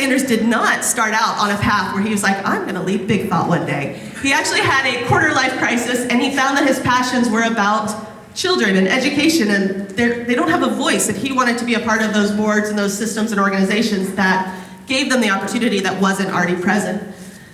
Sanders did not start out on a path where he was like, I'm going to lead Big Thought one day. He actually had a quarter-life crisis, and he found that his passions were about children and education, and they don't have a voice, and he wanted to be a part of those boards and those systems and organizations that gave them the opportunity that wasn't already present.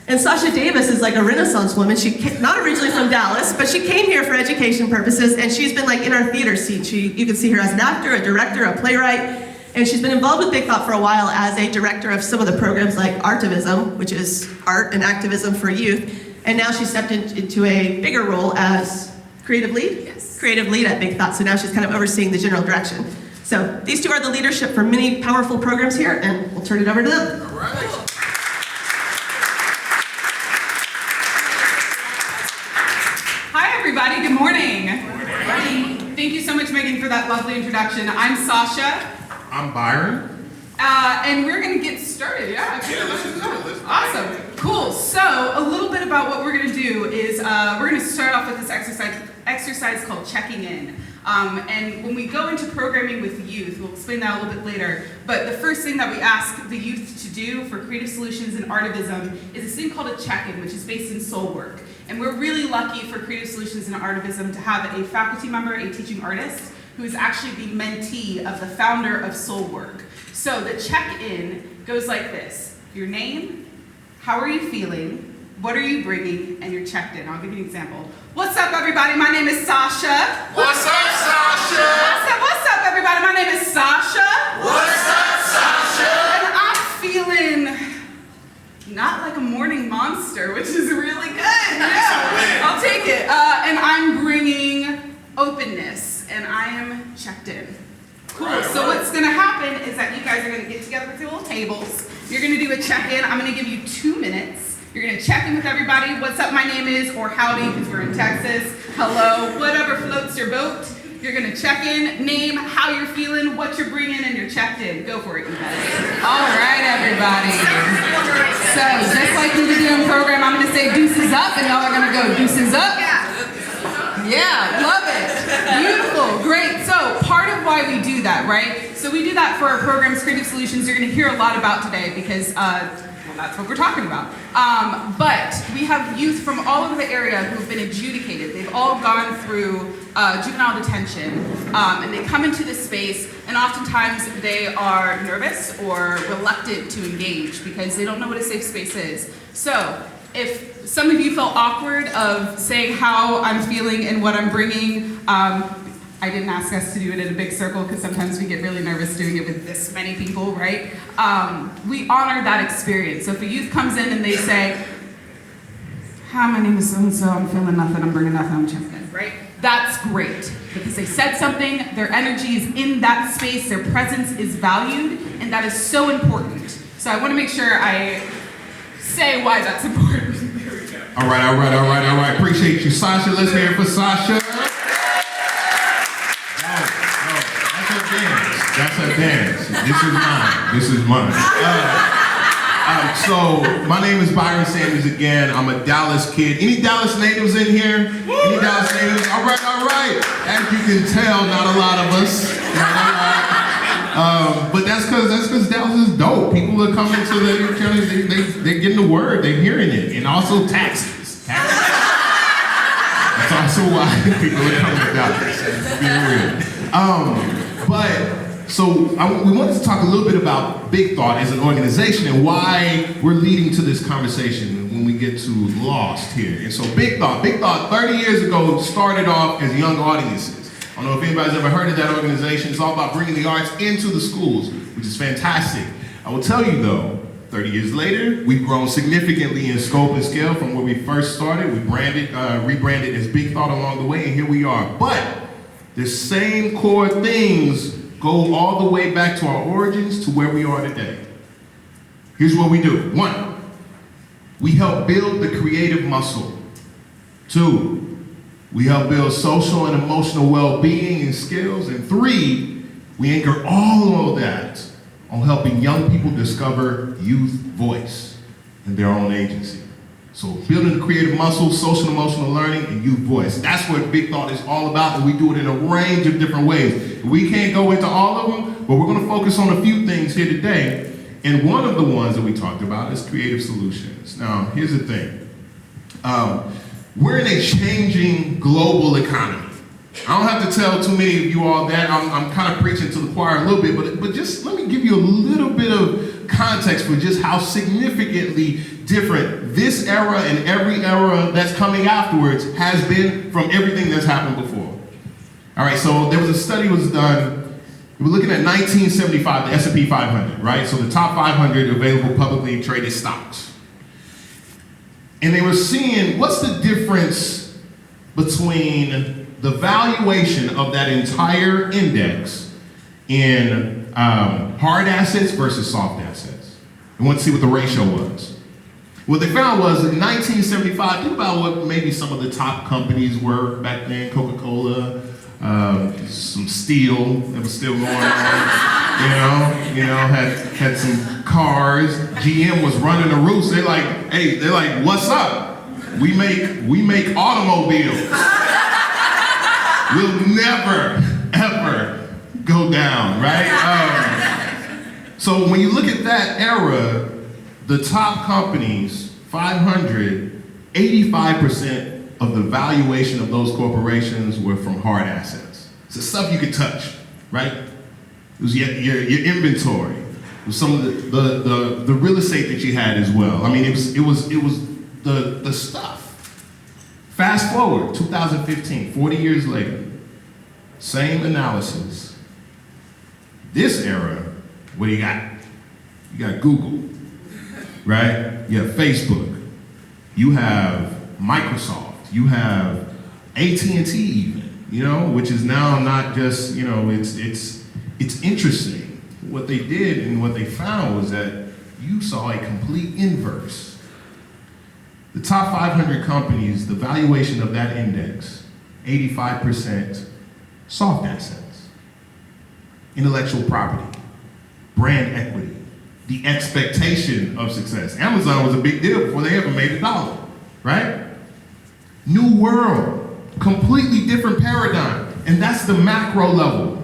And Sasha Davis is like a Renaissance woman. She not originally from Dallas, but she came here for education purposes, and she's been like in our theater scene. You can see her as an actor, a director, a playwright, and she's been involved with Big Thought for a while as a director of some of the programs like Artivism, which is art and activism for youth, and now she stepped into a bigger role as creative lead? Yes. Creative lead at Big Thought, so now she's kind of overseeing the general direction. So these two are the leadership for many powerful programs here, and we'll turn it over to them. All right. Everybody, good morning. Good morning. Thank you so much, Megan, for that lovely introduction. I'm Sasha. I'm Byron. And we're going to get started. Yeah, awesome. Cool. So, a little bit about what we're going to do is we're going to start off with this exercise called checking in. And when we go into programming with youth, we'll explain that a little bit later, but the first thing that we ask the youth to do for Creative Solutions and Artivism is this thing called a check-in, which is based in soul work. And we're really lucky for Creative Solutions and Artivism to have a faculty member, a teaching artist, who is actually the mentee of the founder of Soul Work. So the check-in goes like this: your name, how are you feeling, what are you bringing, and you're checked in. I'll give you an example. What's up, everybody? My name is Sasha. What's up, Sasha? What's up, everybody? My name is Sasha. What's up, Sasha? And I'm feeling not like a morning monster, which is really good. Yeah, I'll take it. And I'm bringing openness, and I am checked in. Cool. Right, so what's going to happen is that you guys are going to get together with your little tables. You're going to do a check-in. I'm going to give you 2 minutes. You're going to check in with everybody. What's up, my name is, or howdy, because we're in Texas. Hello, whatever floats your boat. You're going to check in, name, how you're feeling, what you're bringing, and you're checked in. Go for it, you guys. All right, everybody. So, just like we do in program, I'm going to say deuces up, and y'all are going to go deuces up. Yeah, love it. Beautiful, great. So, part of why we do that, right? So, we do that for our programs, Creative Solutions, you're going to hear a lot about today because, that's what we're talking about. But we have youth from all over the area who've been adjudicated. They've all gone through juvenile detention, and they come into this space, and oftentimes they are nervous or reluctant to engage because they don't know what a safe space is. So if some of you felt awkward of saying how I'm feeling and what I'm bringing, I didn't ask us to do it in a big circle because sometimes we get really nervous doing it with this many people, right? We honor that experience. So if a youth comes in and they say, hi, my name is so-and-so, I'm feeling nothing, I'm bringing nothing, I'm checking in, right? That's great because they said something, their energy is in that space, their presence is valued, and that is so important. So I want to make sure I say why that's important. All right. Appreciate you, Sasha. Let's hear it for Sasha. That's her dance. This is mine. So my name is Byron Sanders again. I'm a Dallas kid. Any Dallas natives in here? Any Dallas natives? All right. As you can tell, not a lot of us. But that's because Dallas is dope. People are coming to the county. They're getting the word. They're hearing it, and also taxes. That's also why people are coming to Dallas. Being real. We wanted to talk a little bit about Big Thought as an organization and why we're leading to this conversation when we get to Lost here. And so Big Thought 30 years ago started off as young audiences. I don't know if anybody's ever heard of that organization. It's all about bringing the arts into the schools, which is fantastic. I will tell you though, 30 years later, we've grown significantly in scope and scale from where we first started. We rebranded as Big Thought along the way, and here we are. But the same core things go all the way back to our origins to where we are today. Here's what we do. 1, we help build the creative muscle. 2, we help build social and emotional well-being and skills. And 3, we anchor all of that on helping young people discover youth voice and their own agency. So building the creative muscle, social and emotional learning, and youth voice. That's what Big Thought is all about, and we do it in a range of different ways. We can't go into all of them, but we're going to focus on a few things here today. And one of the ones that we talked about is creative solutions. Now, here's the thing. We're in a changing global economy. I don't have to tell too many of you all that. I'm kind of preaching to the choir a little bit, but just let me give you a little bit of context for just how significantly different this era and every era that's coming afterwards has been from everything that's happened before. All right, so there was a study was done. We were looking at 1975, the S&P 500, right? So the top 500 available publicly traded stocks. And they were seeing what's the difference between the valuation of that entire index in hard assets versus soft assets. We want to see what the ratio was. What they found was in 1975, think about what maybe some of the top companies were back then, Coca-Cola, some steel that was still going on, had some cars. GM was running the roost. They're like, what's up? We make automobiles. We'll never, ever go down, right? So when you look at that era, the top companies, 500, 85% of the valuation of those corporations were from hard assets. It's the stuff you could touch, right? It was your inventory. It was some of the real estate that you had as well. I mean, it was the stuff. Fast forward, 2015, 40 years later, same analysis. This era, what do you got? You got Google, right? You have Facebook. You have Microsoft. You have AT&T even, which is now not just, it's interesting. What they did and what they found was that you saw a complete inverse. The top 500 companies, the valuation of that index, 85% soft assets, intellectual property, brand equity, the expectation of success. Amazon was a big deal before they ever made $1, right? New world, completely different paradigm, and that's the macro level.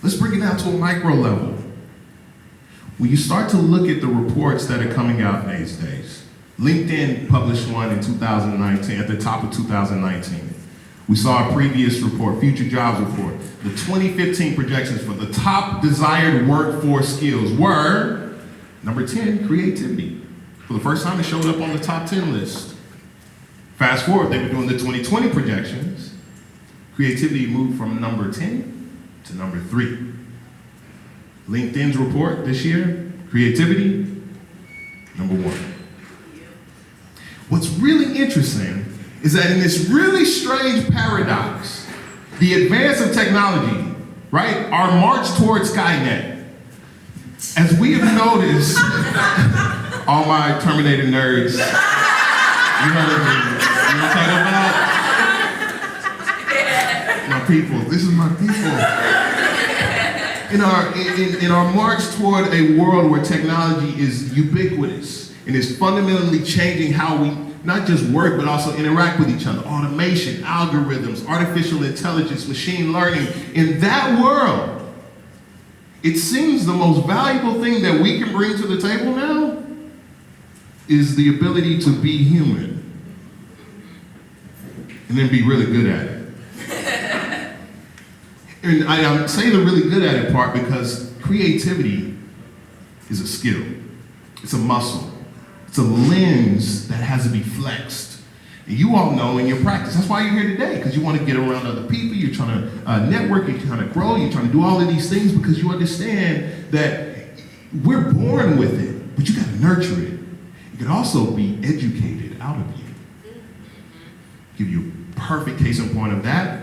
Let's bring it down to a micro level. When you start to look at the reports that are coming out these days, LinkedIn published one in 2019, at the top of 2019. We saw a previous report, Future Jobs Report. The 2015 projections for the top desired workforce skills were, number 10, creativity. For the first time, it showed up on the top 10 list. Fast forward, they were doing the 2020 projections. Creativity moved from number 10 to number 3. LinkedIn's report this year, creativity, number 1. What's really interesting is that in this really strange paradox, the advance of technology, right, our march towards Skynet, as we have noticed, all my Terminator nerds, you heard of me, you know what I'm talking about? My people, this is my people. In our march toward a world where technology is ubiquitous and is fundamentally changing how we not just work, but also interact with each other. Automation, algorithms, artificial intelligence, machine learning. In that world, it seems the most valuable thing that we can bring to the table now is the ability to be human and then be really good at it. And I'm saying the really good at it part because creativity is a skill. It's a muscle. It's a lens that has to be flexed. And you all know in your practice, that's why you're here today, because you want to get around other people, you're trying to network, you're trying to grow, you're trying to do all of these things because you understand that we're born with it, but you got to nurture it. It can also be educated out of you. Give you a perfect case in point of that,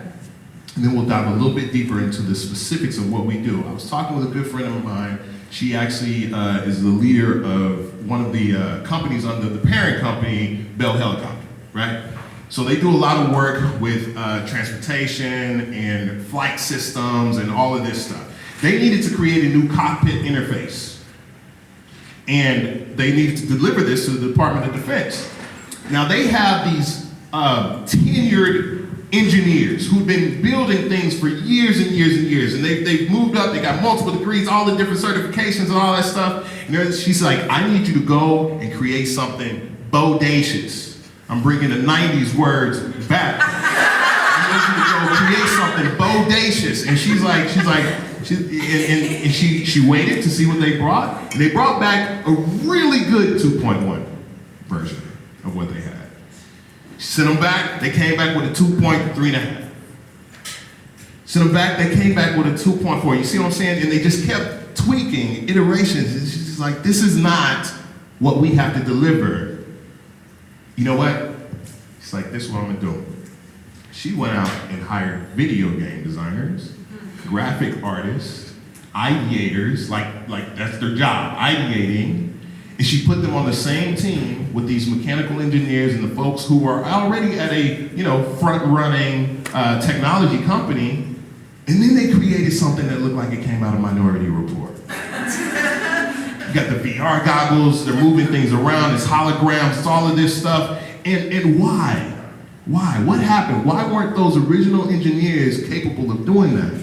and then we'll dive a little bit deeper into the specifics of what we do. I was talking with a good friend of mine. She actually is the leader of one of the companies under the parent company, Bell Helicopter, right? So they do a lot of work with transportation and flight systems and all of this stuff. They needed to create a new cockpit interface. And they needed to deliver this to the Department of Defense. Now they have these tenured engineers who've been building things for years and years and years, and they've moved up, they got multiple degrees, all the different certifications and all that stuff. And she's like, I need you to go and create something bodacious. I'm bringing the 90s words back. I need you to go create something bodacious. And she waited to see what they brought, and they brought back a really good 2.1 version of what they had. She sent them back, they came back with a 2.3.5. Sent them back, they came back with a 2.4. You see what I'm saying? And they just kept tweaking iterations. And she's like, this is not what we have to deliver. You know what? She's like, this is what I'm gonna do. She went out and hired video game designers, graphic artists, ideators, like that's their job, ideating. And she put them on the same team with these mechanical engineers and the folks who are already at a front-running technology company. And then they created something that looked like it came out of Minority Report. You got the VR goggles, they're moving things around, it's holograms, it's all of this stuff. And why? Why? What happened? Why weren't those original engineers capable of doing that?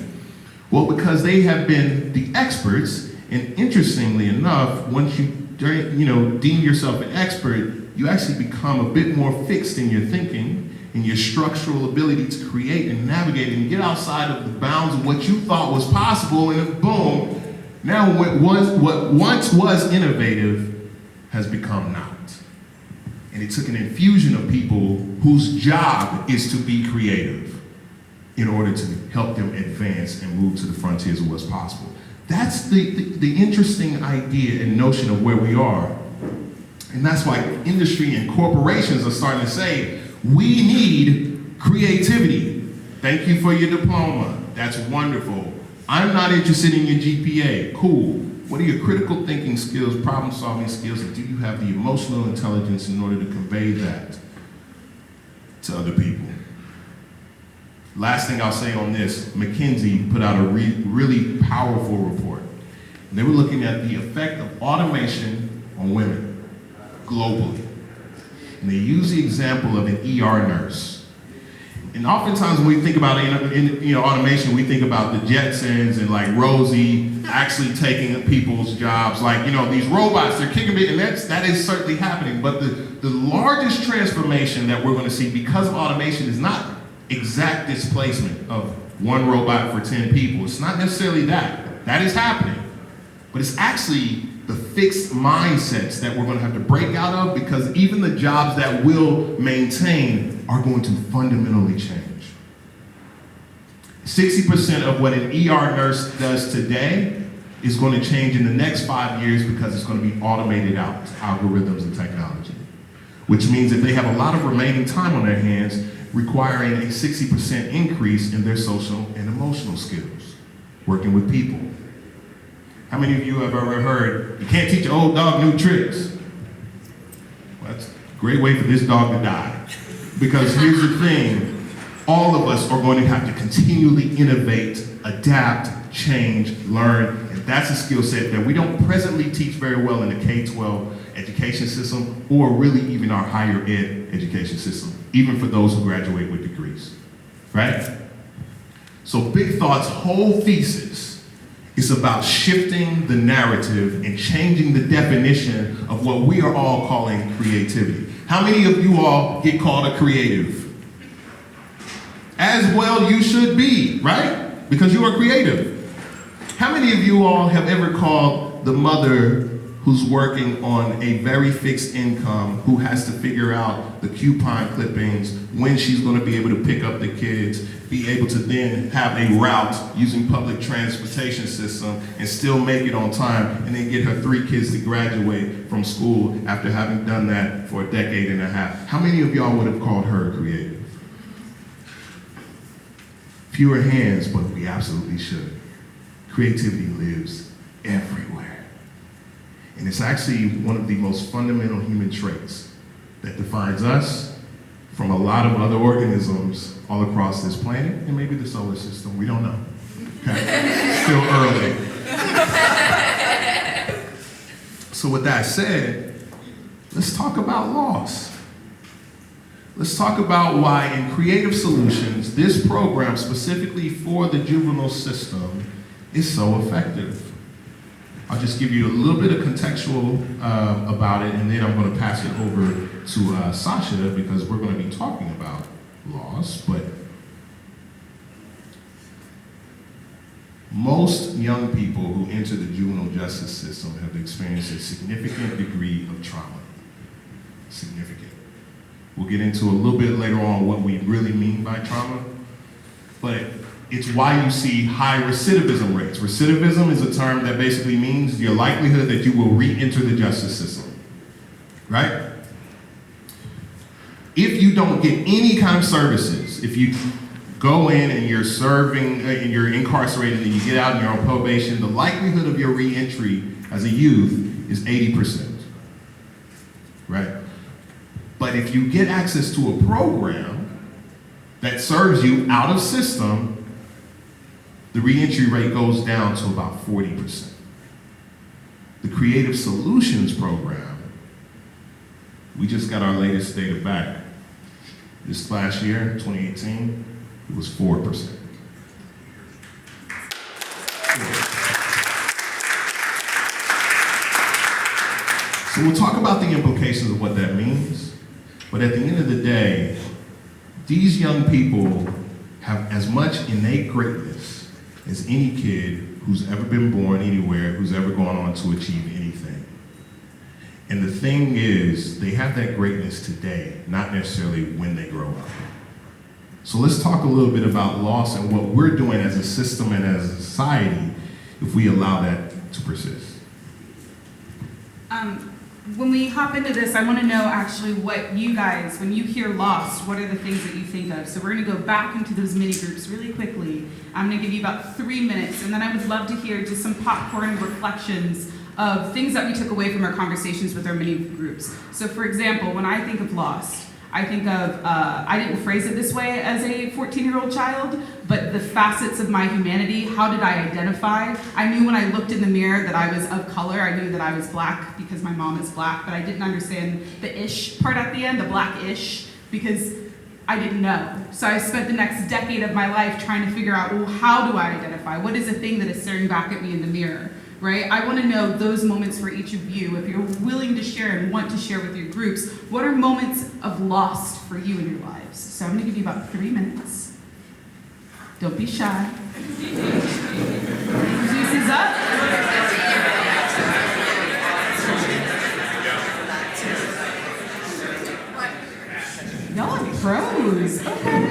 Well, because they have been the experts, and interestingly enough, once you deem yourself an expert, you actually become a bit more fixed in your thinking and your structural ability to create and navigate and get outside of the bounds of what you thought was possible, and boom, now what once was innovative has become not. And it took an infusion of people whose job is to be creative in order to help them advance and move to the frontiers of what's possible. That's the interesting idea and notion of where we are. And that's why industry and corporations are starting to say, we need creativity. Thank you for your diploma. That's wonderful. I'm not interested in your GPA. Cool. What are your critical thinking skills, problem solving skills, and do you have the emotional intelligence in order to convey that to other people? Last thing I'll say on this, McKinsey put out a really powerful report. And they were looking at the effect of automation on women globally. And they used the example of an ER nurse. And oftentimes when we think about automation, we think about the Jetsons and like Rosie actually taking people's jobs. Like, these robots, they're kicking it, and that is certainly happening. But the largest transformation that we're going to see because of automation is not exact displacement of one robot for 10 people. It's not necessarily that. That is happening. But it's actually the fixed mindsets that we're going to have to break out of, because even the jobs that will maintain are going to fundamentally change. 60% of what an ER nurse does today is going to change in the next 5 years because it's going to be automated out, algorithms and technology. Which means that they have a lot of remaining time on their hands, requiring a 60% increase in their social and emotional skills, working with people. How many of you have ever heard, you can't teach an old dog new tricks? Well, that's a great way for this dog to die. Because here's the thing, all of us are going to have to continually innovate, adapt, change, learn, and that's a skill set that we don't presently teach very well in the K-12 education system, or really even our higher ed education system, even for those who graduate with degrees, right? So Big Thought's whole thesis is about shifting the narrative and changing the definition of what we are all calling creativity. How many of you all get called a creative? As well you should be, right? Because you are creative. How many of you all have ever called the mother who's working on a very fixed income, who has to figure out the coupon clippings, when she's going to be able to pick up the kids, be able to then have a route using public transportation system and still make it on time, and then get her 3 kids to graduate from school after having done that for a decade and a half? How many of y'all would have called her creative? Fewer hands, but we absolutely should. Creativity lives everywhere. And it's actually one of the most fundamental human traits that defines us from a lot of other organisms all across this planet, and maybe the solar system, we don't know. Okay? Still early. So with that said, let's talk about loss. let's talk about why in Creative Solutions, this program specifically for the juvenile system is so effective. I'll just give you a little bit of contextual about it, and then I'm going to pass it over to Sasha because we're going to be talking about loss. But most young people who enter the juvenile justice system have experienced a significant degree of trauma. Significant. We'll get into a little bit later on what we really mean by trauma, but it's why you see high recidivism rates. Recidivism is a term that basically means your likelihood that you will re-enter the justice system, right? If you don't get any kind of services, if you go in and you're serving, and you're incarcerated and you get out and you're on probation, the likelihood of your re-entry as a youth is 80%, right? But if you get access to a program that serves you out of system, the reentry rate goes down to about 40%. The Creative Solutions program, we just got our latest data back. This last year, 2018, it was 4%. So we'll talk about the implications of what that means, but at the end of the day, these young people have as much innate greatness as any kid who's ever been born anywhere, who's ever gone on to achieve anything. And the thing is, they have that greatness today, not necessarily when they grow up. So let's talk a little bit about loss and what we're doing as a system and as a society if we allow that to persist. When we hop into this, I want to know actually what you guys, when you hear lost, what are the things that you think of? So we're going to go back into those mini groups really quickly. I'm going to give you about 3 minutes, and then I would love to hear just some popcorn reflections of things that we took away from our conversations with our mini groups. So for example, when I think of lost, I think of, I didn't phrase it this way as a 14-year-old child, but the facets of my humanity, how did I identify? I knew when I looked in the mirror that I was of color. I knew that I was black because my mom is black, but I didn't understand the ish part at the end, the black-ish, because I didn't know. So I spent the next decade of my life trying to figure out, well, how do I identify? What is the thing that is staring back at me in the mirror? Right? I want to know those moments for each of you. If you're willing to share and want to share with your groups, what are moments of lost for you in your lives? So I'm going to give you about 3 minutes. Don't be shy. Juice is up. Y'all are pros. Okay.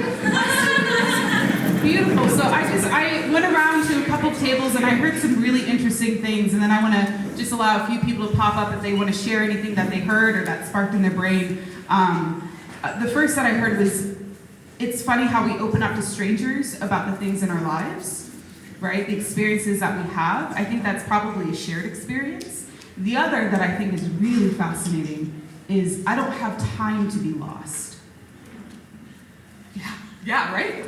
Beautiful. So I went around to a couple tables and I heard some really interesting things, and then I want to just allow a few people to pop up if they want to share anything that they heard or that sparked in their brain. The first that I heard was, it's funny how we open up to strangers about the things in our lives, right? The experiences that we have. I think that's probably a shared experience. The other that I think is really fascinating is, I don't have time to be lost. Yeah, right?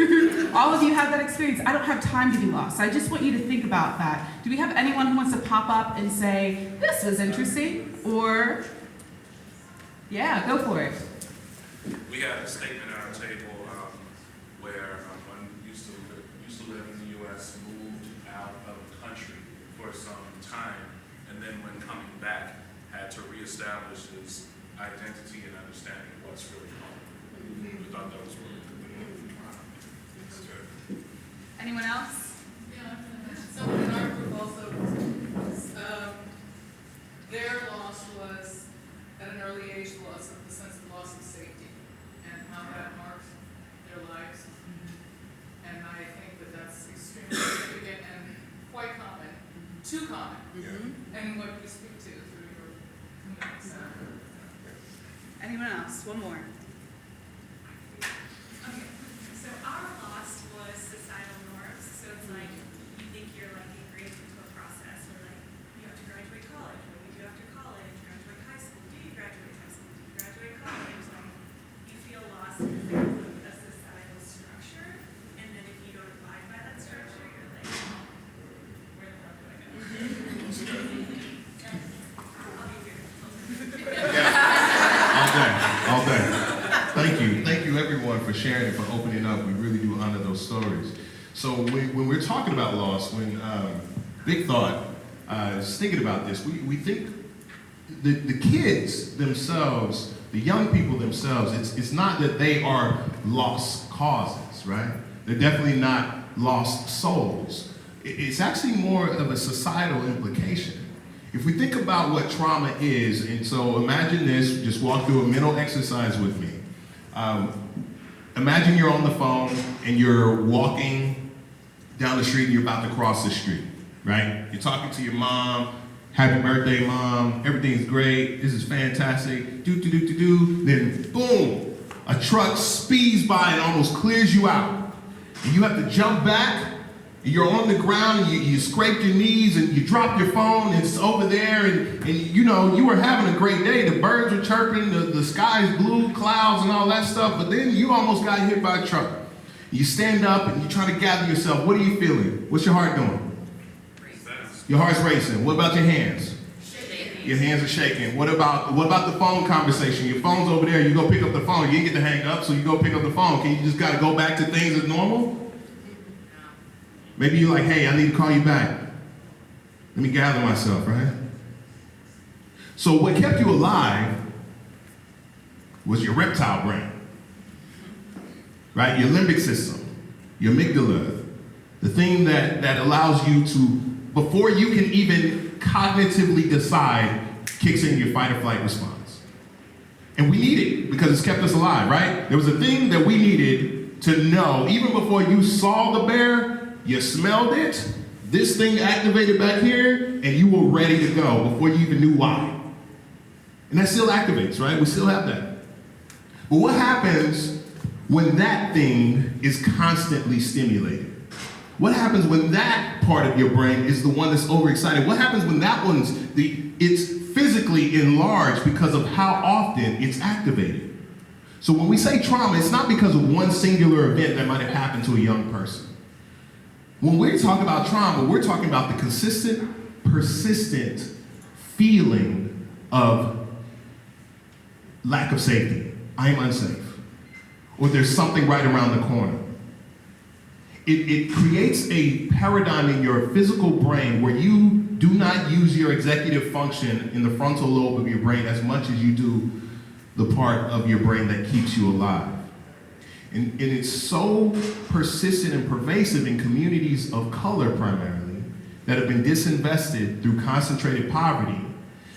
All of you have that experience. I don't have time to be lost. I just want you to think about that. Do we have anyone who wants to pop up and say, this was interesting? Or, yeah, go for it. We had a statement at our table where one used to live in the U.S., moved out of the country for some time, and then when coming back, had to reestablish his identity and understanding what's really home. We thought that was really good. Anyone else? Yeah, someone in our group also, their loss was, at an early age, loss of the sense of loss of safety, and how that marked their lives. And I think that that's extremely significant and quite common, too common, and what you speak to through your community. Anyone else? One more. Okay, so our loss was societal norms. So it's like, you think you're like in grade into a process where like, you have to graduate college. What do you do after college? Graduate high school. Do you graduate high school? Do you graduate college? Like, you feel lost because there's a societal structure. And then if you don't abide by that structure, you're like, where the hell do I go? I'll be here. All day. you everyone for sharing and for opening up. We really do honor those stories. So when we're talking about loss, when Big Thought is thinking about this, we think the kids themselves, the young people themselves, it's not that they are lost causes, right? They're definitely not lost souls. It's actually more of a societal implication. If we think about what trauma is, and so imagine this, just walk through a mental exercise with me. Imagine you're on the phone and you're walking down the street and you're about to cross the street, right? You're talking to your mom, happy birthday, Mom, everything's great, this is fantastic, then boom, a truck speeds by and almost clears you out. And you have to jump back, and you're on the ground, and you scrape your knees, and you drop your phone, and it's over there, and you know, you were having a great day, the birds were chirping, the sky's blue, clouds, and all that stuff, but then you almost got hit by a truck. You stand up, and you try to gather yourself. What are you feeling? What's your heart doing? Your heart's racing. What about your hands? Shaking. Your hands are shaking. What about the phone conversation? Your phone's over there. You go pick up the phone. You didn't get to hang up, so you go pick up the phone. Can you just gotta go back to things as normal? Maybe you're like, hey, I need to call you back. Let me gather myself, right? So what kept you alive was your reptile brain, right? Your limbic system, your amygdala, the thing that allows you to, before you can even cognitively decide, kicks in your fight or flight response. And we need it because it's kept us alive, right? There was a thing that we needed to know, even before you saw the bear, you smelled it, this thing activated back here, and you were ready to go before you even knew why. And that still activates, right? We still have that. But what happens when that thing is constantly stimulated? What happens when that part of your brain is the one that's overexcited? What happens when that it's physically enlarged because of how often it's activated? So when we say trauma, it's not because of one singular event that might have happened to a young person. When we talk about trauma, we're talking about the consistent, persistent feeling of lack of safety. I am unsafe. Or there's something right around the corner. It creates a paradigm in your physical brain where you do not use your executive function in the frontal lobe of your brain as much as you do the part of your brain that keeps you alive. And it's so persistent and pervasive in communities of color primarily that have been disinvested through concentrated poverty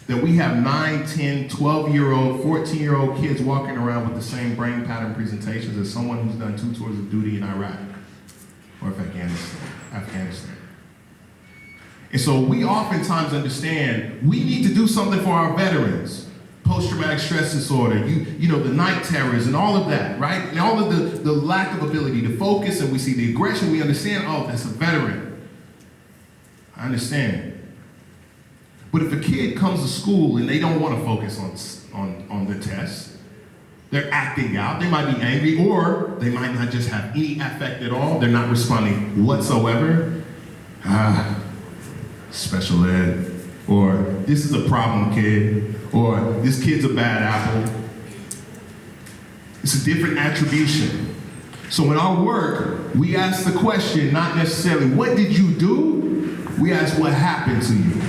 that we have 9, 10, 12-year-old, 14-year-old kids walking around with the same brain pattern presentations as someone who's done 2 tours of duty in Iraq or Afghanistan. And so we oftentimes understand we need to do something for our veterans. Post-traumatic stress disorder, you know, the night terrors and all of that, right? And all of the lack of ability to focus, and we see the aggression, we understand, oh, that's a veteran. I understand. But if a kid comes to school and they don't want to focus on the test, they're acting out, they might be angry, or they might not just have any affect at all, they're not responding whatsoever. Special ed, or this is a problem kid, or this kid's a bad apple. It's a different attribution. So in our work, we ask the question, not necessarily what did you do, we ask what happened to you.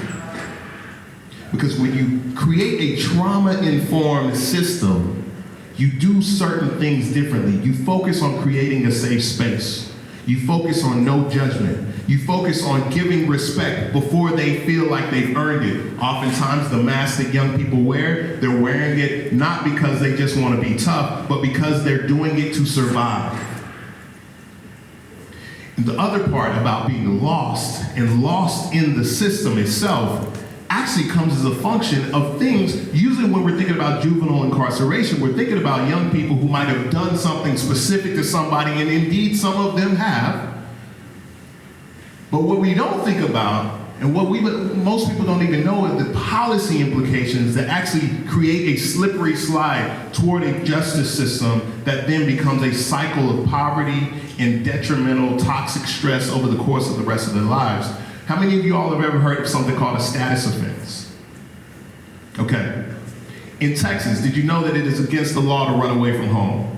Because when you create a trauma-informed system, you do certain things differently. You focus on creating a safe space. You focus on no judgment. You focus on giving respect before they feel like they've earned it. Oftentimes, the mask that young people wear, they're wearing it not because they just want to be tough, but because they're doing it to survive. And the other part about being lost and lost in the system itself actually comes as a function of things. Usually when we're thinking about juvenile incarceration, we're thinking about young people who might have done something specific to somebody, and indeed some of them have. But what we don't think about, and what most people don't even know, is the policy implications that actually create a slippery slide toward a justice system that then becomes a cycle of poverty and detrimental, toxic stress over the course of the rest of their lives. How many of you all have ever heard of something called a status offense? Okay. In Texas, did you know that it is against the law to run away from home?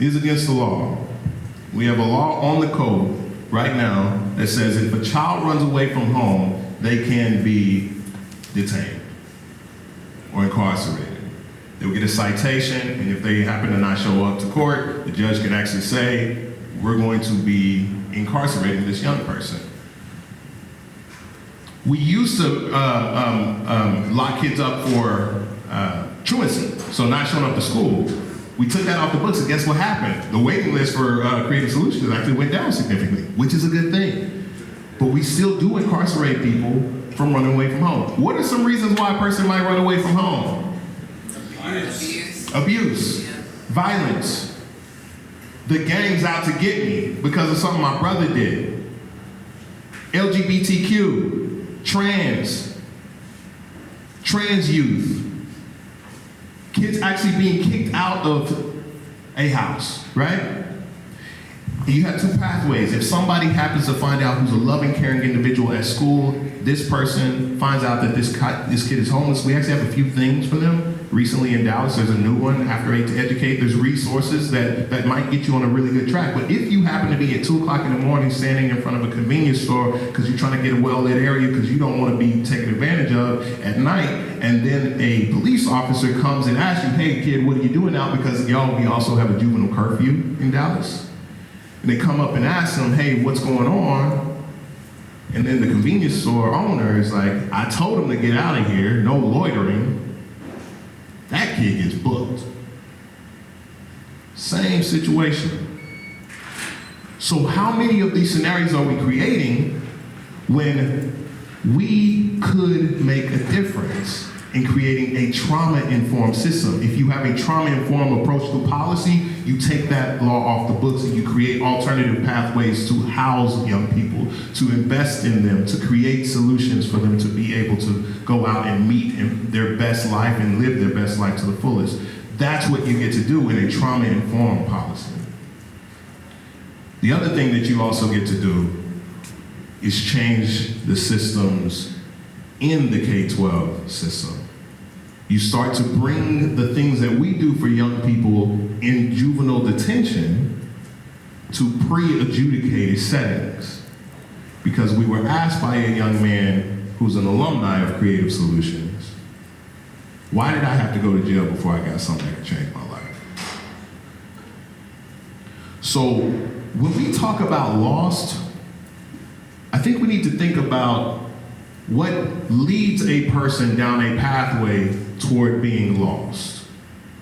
is against the law. We have a law on the code right now that says if a child runs away from home, they can be detained or incarcerated. They'll get a citation, and if they happen to not show up to court, the judge can actually say, we're going to be incarcerating this young person. We used to lock kids up for truancy, so not showing up to school. We took that off the books, and guess what happened? The waiting list for Creative Solutions actually went down significantly, which is a good thing. But we still do incarcerate people from running away from home. What are some reasons why a person might run away from home? Abuse. Violence. The gang's out to get me because of something my brother did. LGBTQ. Trans youth. Kids actually being kicked out of a house, right? And you have two pathways. If somebody happens to find out who's a loving, caring individual at school, this person finds out that this kid is homeless. We actually have a few things for them. Recently in Dallas, there's a new one, After 8 to Educate. There's resources that might get you on a really good track. But if you happen to be at 2 o'clock in the morning standing in front of a convenience store because you're trying to get a well-lit area because you don't want to be taken advantage of at night, and then a police officer comes and asks you, hey kid, what are you doing now? Because we also have a juvenile curfew in Dallas. And they come up and ask them, hey, what's going on? And then the convenience store owner is like, I told him to get out of here, no loitering. That kid gets booked. Same situation. So how many of these scenarios are we creating when we could make a difference in creating a trauma-informed system? If you have a trauma-informed approach to policy, you take that law off the books and you create alternative pathways to house young people, to invest in them, to create solutions for them to be able to go out and meet in their best life and live their best life to the fullest. That's what you get to do in a trauma-informed policy. The other thing that you also get to do is change the systems in the K-12 system. You start to bring the things that we do for young people in juvenile detention to pre-adjudicated settings. Because we were asked by a young man who's an alumni of Creative Solutions, why did I have to go to jail before I got something that could change my life? So when we talk about lost, I think we need to think about what leads a person down a pathway toward being lost.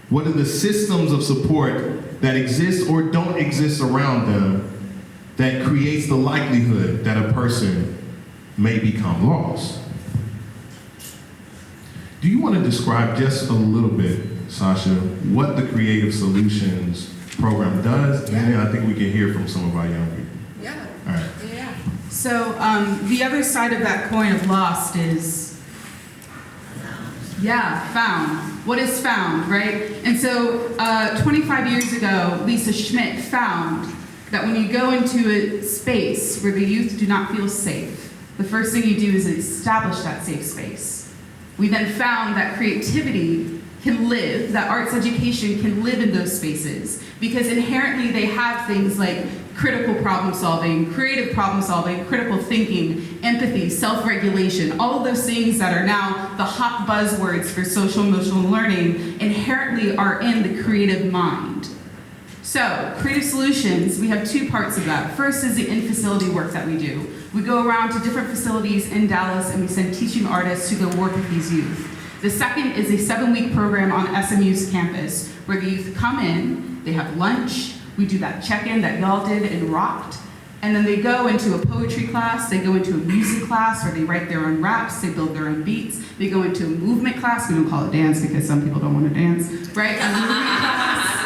What are the systems of support that exist or don't exist around them that creates the likelihood that a person may become lost? Do you want to describe just a little bit, Sasha, what the Creative Solutions program does? And then I think we can hear from some of our young people. Yeah. All right. Yeah. So the other side of that coin of lost is, found. What is found, right? And so 25 years ago, Lisa Schmidt found that when you go into a space where the youth do not feel safe, the first thing you do is establish that safe space. We then found that creativity can live, that arts education can live in those spaces, because inherently they have things like critical problem solving, creative problem solving, critical thinking, empathy, self-regulation, all of those things that are now the hot buzzwords for social emotional learning inherently are in the creative mind. So, Creative Solutions, we have two parts of that. First is the in-facility work that we do. We go around to different facilities in Dallas and we send teaching artists to go work with these youth. The second is a 7-week program on SMU's campus where the youth come in, they have lunch, we do that check-in that y'all did and rocked, and then they go into a poetry class, they go into a music class where they write their own raps, they build their own beats, they go into a movement class, we don't call it dance because some people don't want to dance, right? A movement class.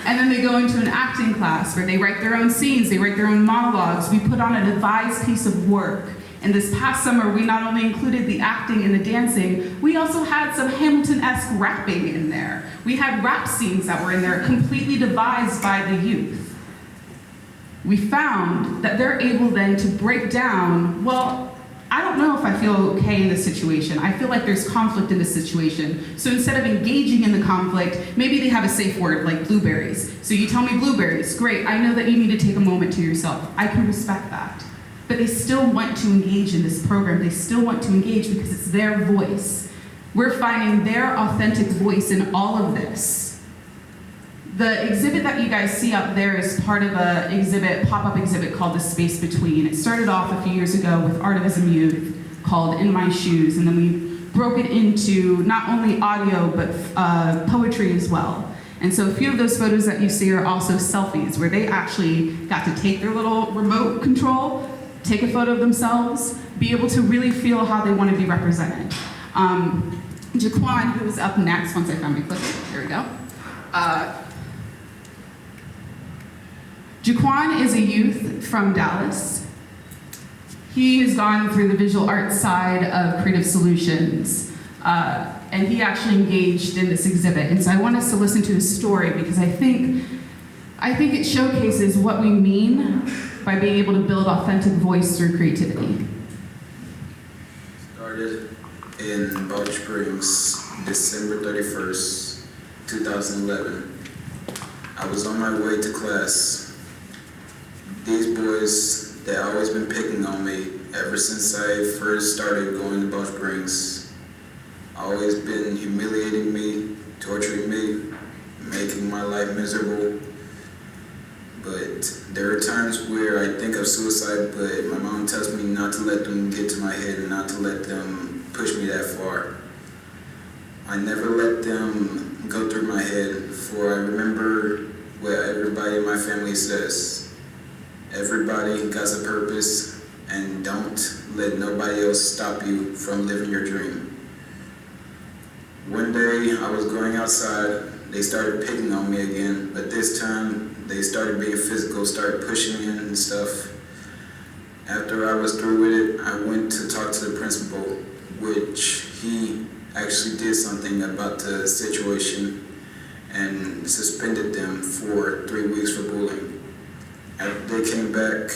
And then they go into an acting class where they write their own scenes, they write their own monologues, we put on a devised piece of work. And this past summer, we not only included the acting and the dancing, we also had some Hamilton-esque rapping in there. We had rap scenes that were in there, completely devised by the youth. We found that they're able then to break down, well, I don't know if I feel okay in this situation. I feel like there's conflict in this situation. So instead of engaging in the conflict, maybe they have a safe word like blueberries. So you tell me blueberries, great. I know that you need to take a moment to yourself. I can respect that. But they still want to engage in this program. They still want to engage because it's their voice. We're finding their authentic voice in all of this. The exhibit that you guys see up there is part of a pop-up exhibit called The Space Between. It started off a few years ago with Artivism Youth called In My Shoes, and then we broke it into not only audio, but poetry as well. And so a few of those photos that you see are also selfies, where they actually got to take their little remote control, take a photo of themselves, be able to really feel how they want to be represented. Jaquan, who is up next, once I find my clicker, here we go. Jaquan is a youth from Dallas. He has gone through the visual arts side of Creative Solutions, and he actually engaged in this exhibit. And so I want us to listen to his story because I think it showcases what we mean by being able to build authentic voice through creativity. Started in Balch Springs, December 31st, 2011. I was on my way to class. These boys, they always been picking on me ever since I first started going to Balch Springs. Always been humiliating me, torturing me, making my life miserable. But there are times where I think of suicide, but my mom tells me not to let them get to my head and not to let them push me that far. I never let them go through my head, for I remember what everybody in my family says. Everybody got a purpose, and don't let nobody else stop you from living your dream. One day, I was going outside, they started picking on me again, but this time, they started being physical, started pushing me and stuff. After I was through with it, I went to talk to the principal, which he actually did something about the situation and suspended them for 3 weeks for bullying. After they came back,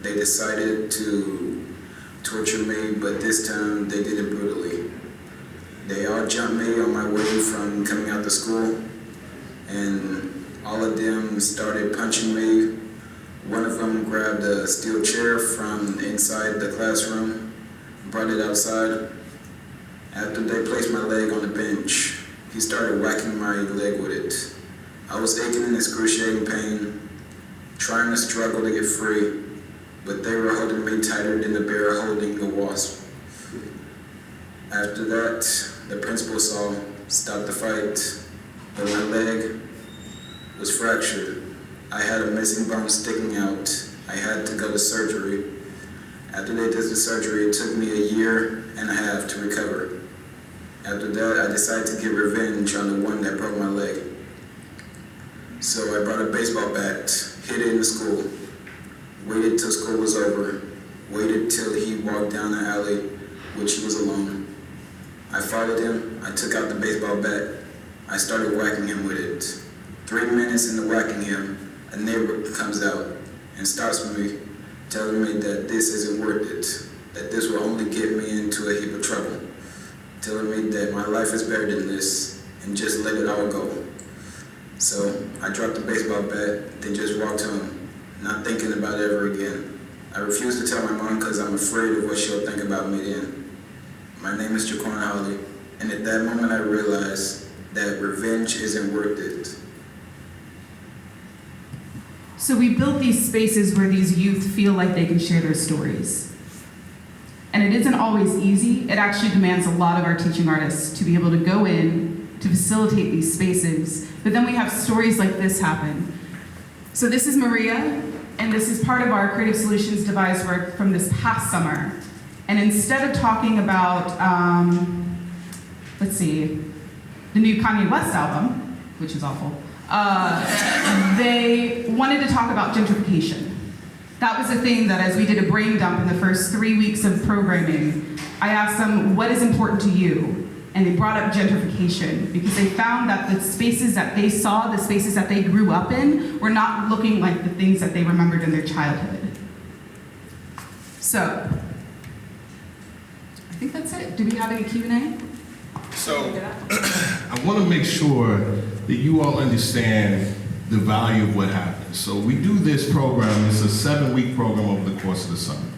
they decided to torture me, but this time they did it brutally. They all jumped me on my way from coming out to school, and all of them started punching me. One of them grabbed a steel chair from inside the classroom, brought it outside. After they placed my leg on the bench, he started whacking my leg with it. I was aching in excruciating pain, trying to struggle to get free, but they were holding me tighter than a bear holding a wasp. After that, the principal saw, stopped the fight, but my leg was fractured. I had a missing bone sticking out. I had to go to surgery. After they did the surgery, it took me 1.5 years to recover. After that, I decided to get revenge on the one that broke my leg. So I brought a baseball bat, hid it in the school, waited till school was over, waited till he walked down the alley, which he was alone. I followed him, I took out the baseball bat, I started whacking him with it. 3 minutes into whacking him, a neighbor comes out and stops me, telling me that this isn't worth it, that this will only get me into a heap of trouble, telling me that my life is better than this, and just let it all go. So I dropped the baseball bat, then just walked home, not thinking about it ever again. I refuse to tell my mom because I'm afraid of what she'll think about me then. My name is Jaquan Holly, and at that moment I realized that revenge isn't worth it. So we built these spaces where these youth feel like they can share their stories. And it isn't always easy. It actually demands a lot of our teaching artists to be able to go in, to facilitate these spaces. But then we have stories like this happen. So this is Maria, and this is part of our Creative Solutions devised work from this past summer. And instead of talking about, the new Kanye West album, which is awful, they wanted to talk about gentrification. That was a thing that as we did a brain dump in the first 3 weeks of programming, I asked them, what is important to you? And they brought up gentrification because they found that the spaces that they saw, the spaces that they grew up in, were not looking like the things that they remembered in their childhood. So, think that's it. Do we have any Q&A? So I want to make sure that you all understand the value of what happens. So we do this program, it's a 7-week program over the course of the summer.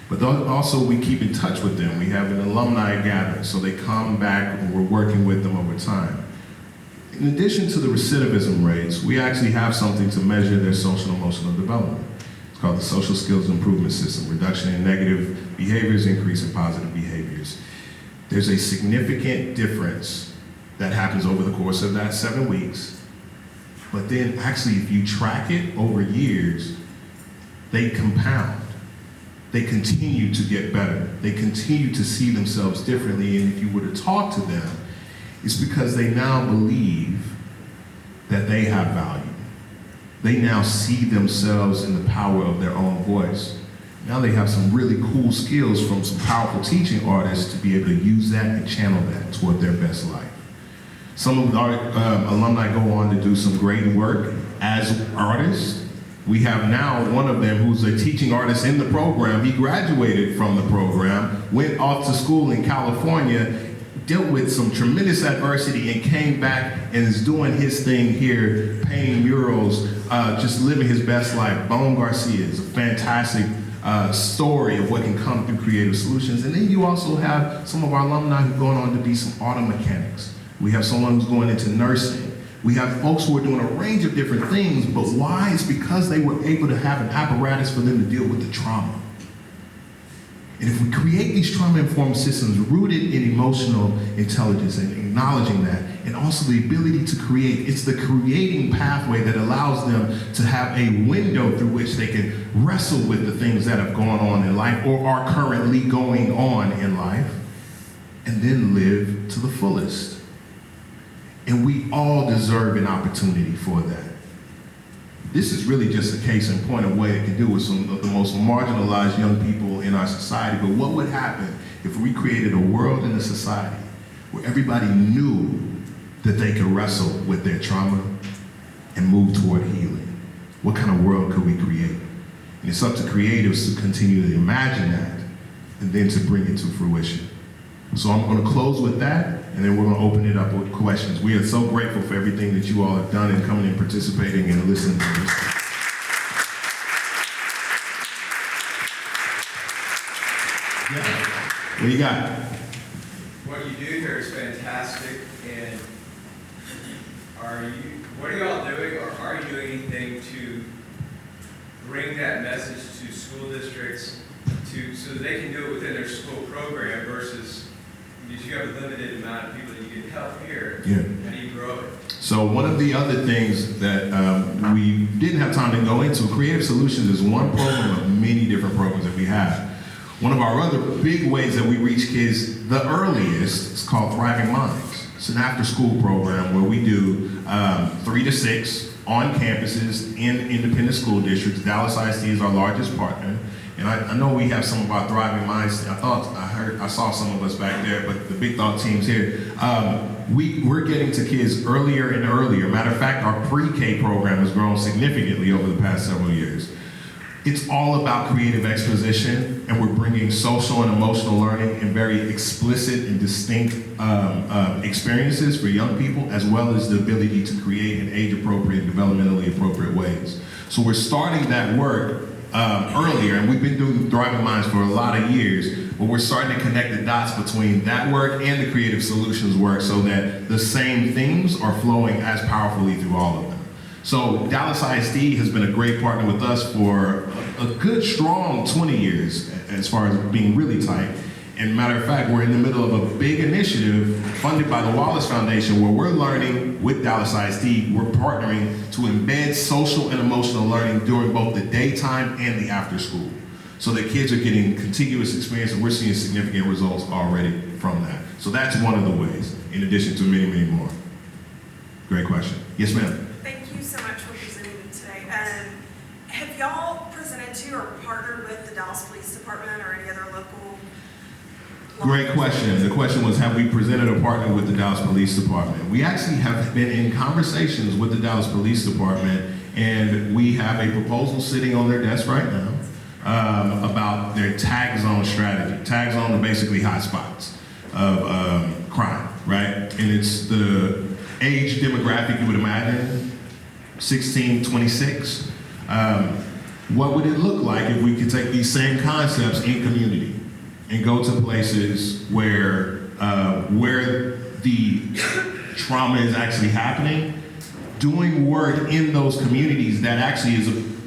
But also we keep in touch with them. We have an alumni gathering, so they come back and we're working with them over time. In addition to the recidivism rates, we actually have something to measure their social and emotional development. It's called the Social Skills Improvement System, reduction in negative behaviors, increase in positive behaviors. There's a significant difference that happens over the course of that 7 weeks. But then actually, if you track it over years, they compound. They continue to get better. They continue to see themselves differently. And if you were to talk to them, it's because they now believe that they have value. They now see themselves in the power of their own voice. Now they have some really cool skills from some powerful teaching artists to be able to use that and channel that toward their best life. Some of our alumni go on to do some great work as artists. We have now one of them who's a teaching artist in the program. He graduated from the program, went off to school in California, dealt with some tremendous adversity and came back and is doing his thing here, painting murals, just living his best life. Bone Garcia is a fantastic story of what can come through creative solutions. And then you also have some of our alumni who've gone on to be some auto mechanics. We have someone who's going into nursing. We have folks who are doing a range of different things, but why? It's because they were able to have an apparatus for them to deal with the trauma. And if we create these trauma-informed systems rooted in emotional intelligence and acknowledging that, and also the ability to create, it's the creating pathway that allows them to have a window through which they can wrestle with the things that have gone on in life or are currently going on in life, and then live to the fullest. And we all deserve an opportunity for that. This is really just a case in point of what it can do with some of the most marginalized young people in our society. But what would happen if we created a world and a society where everybody knew that they could wrestle with their trauma and move toward healing? What kind of world could we create? And it's up to creatives to continue to imagine that and then to bring it to fruition. So I'm going to close with that, and then we're going to open it up with questions. We are so grateful for everything that you all have done in coming and participating and listening to this. Yeah. What do you got? What you do here is fantastic, and what are y'all doing, or are you doing anything to bring that message to school districts so that they can do it within their school program versus because you have a limited amount of people that you can help here? Yeah. How do you grow it? So one of the other things that we didn't have time to go into, Creative Solutions is one program of many different programs that we have. One of our other big ways that we reach kids the earliest is called Thriving Minds. It's an after-school program where we do 3 to 6 on campuses in independent school districts. Dallas ISD is our largest partner. And I know we have some of our Thriving Minds. I saw some of us back there, but the Big Thought team's here. We're getting to kids earlier and earlier. Matter of fact, our pre-K program has grown significantly over the past several years. It's all about creative exposition, and we're bringing social and emotional learning in very explicit and distinct experiences for young people, as well as the ability to create in age-appropriate, developmentally appropriate ways. So we're starting that work earlier, and we've been doing Thriving Minds for a lot of years, but we're starting to connect the dots between that work and the Creative Solutions work so that the same things are flowing as powerfully through all of them. So Dallas ISD has been a great partner with us for a good, strong 20 years as far as being really tight. And matter of fact, we're in the middle of a big initiative funded by the Wallace Foundation where we're learning with Dallas ISD, we're partnering to embed social and emotional learning during both the daytime and the after school. So that kids are getting contiguous experience, and we're seeing significant results already from that. So that's one of the ways, in addition to many, many more. Great question. Yes, ma'am. Thank you so much for presenting today. Have y'all presented to or partnered with the Dallas Police Department or any other local? Great question. The question was, have we presented or partnered with the Dallas Police Department? We actually have been in conversations with the Dallas Police Department, and we have a proposal sitting on their desk right now about their tag zone strategy. Tag zone are basically hot spots of crime, right? And it's the age demographic you would imagine, 16, 26. What would it look like if we could take these same concepts in community and go to places where the trauma is actually happening, doing work in those communities that actually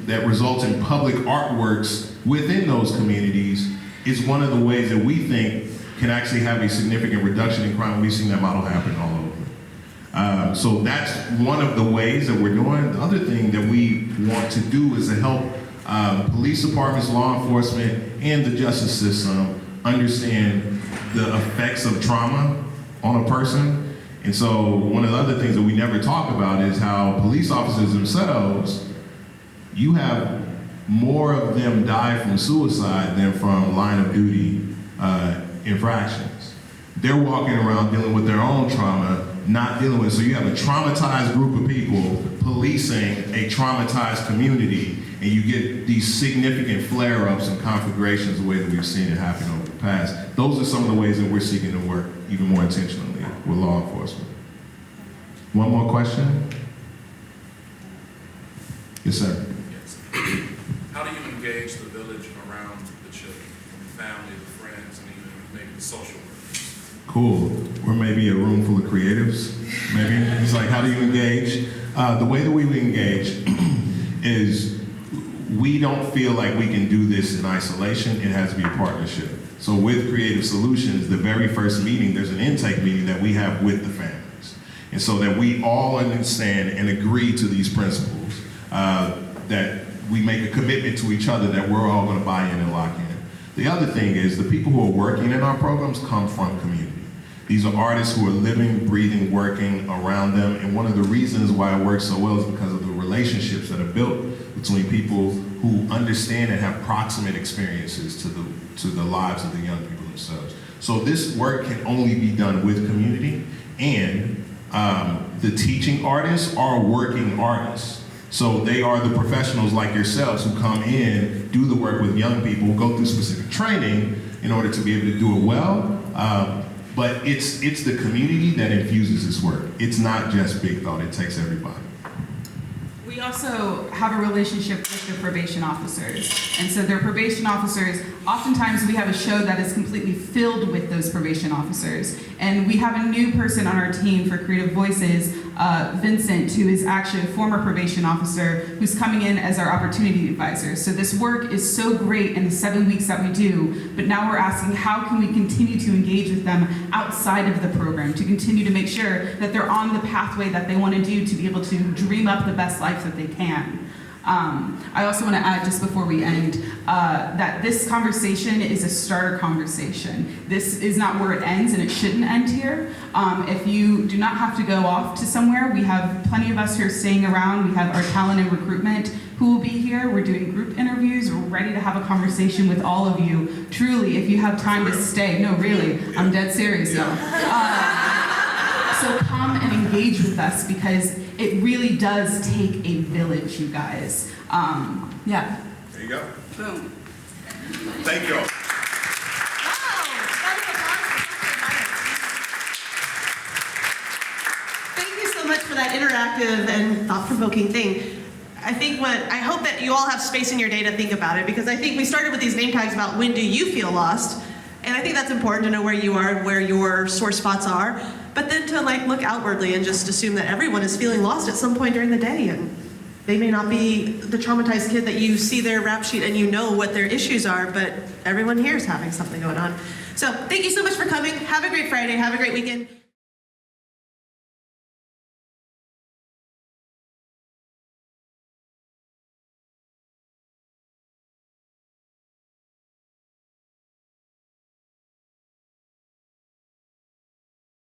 that results in public artworks within those communities is one of the ways that we think can actually have a significant reduction in crime. We've seen that model happen all over. So that's one of the ways that we're doing. The other thing that we want to do is to help police departments, law enforcement, and the justice system understand the effects of trauma on a person. And so one of the other things that we never talk about is how police officers themselves, you have more of them die from suicide than from line of duty infractions. They're walking around dealing with their own trauma, not dealing with, so you have a traumatized group of people policing a traumatized community, and you get these significant flare-ups and conflagrations the way that we've seen it happen over the past. Those are some of the ways that we're seeking to work even more intentionally with law enforcement. One more question? Yes, sir. Yes. How do you engage the village around the children, the family, the friends, and even maybe the social workers? Cool. Or maybe a room full of creatives, maybe. It's like, how do you engage? The way that we engage is we don't feel like we can do this in isolation. It has to be a partnership. So with Creative Solutions, the very first meeting, there's an intake meeting that we have with the families. And so that we all understand and agree to these principles, that we make a commitment to each other that we're all gonna buy in and lock in. The other thing is the people who are working in our programs come from community. These are artists who are living, breathing, working around them. And one of the reasons why it works so well is because of the relationships that are built between people who understand and have proximate experiences to the lives of the young people themselves. So this work can only be done with community, and the teaching artists are working artists. So they are the professionals like yourselves who come in, do the work with young people, go through specific training in order to be able to do it well. But it's the community that infuses this work. It's not just Big Thought, it takes everybody. We also have a relationship with the probation officers. And so their probation officers, oftentimes we have a show that is completely filled with those probation officers. And we have a new person on our team for Creative Voices, Vincent, who is actually a former probation officer who's coming in as our opportunity advisor. So this work is so great in the 7 weeks that we do, but now we're asking how can we continue to engage with them outside of the program, to continue to make sure that they're on the pathway that they want to do to be able to dream up the best life that they can. I also want to add, just before we end, that this conversation is a starter conversation. This is not where it ends, and it shouldn't end here. If you do not have to go off to somewhere, we have plenty of us who are staying around. We have our talent and recruitment who will be here. We're doing group interviews. We're ready to have a conversation with all of you. Truly, if you have time to stay. No, really, I'm dead serious, y'all. So come and engage with us, because it really does take a village, you guys. Yeah. There you go. Boom. Thank you all. Thank you so much for that interactive and thought-provoking thing. I hope that you all have space in your day to think about it, because I think we started with these name tags about when do you feel lost, and I think that's important to know where you are and where your sore spots are, but then to look outwardly and just assume that everyone is feeling lost at some point during the day, and they may not be the traumatized kid that you see their rap sheet and you know what their issues are, but everyone here is having something going on. So thank you so much for coming. Have a great Friday. Have a great weekend.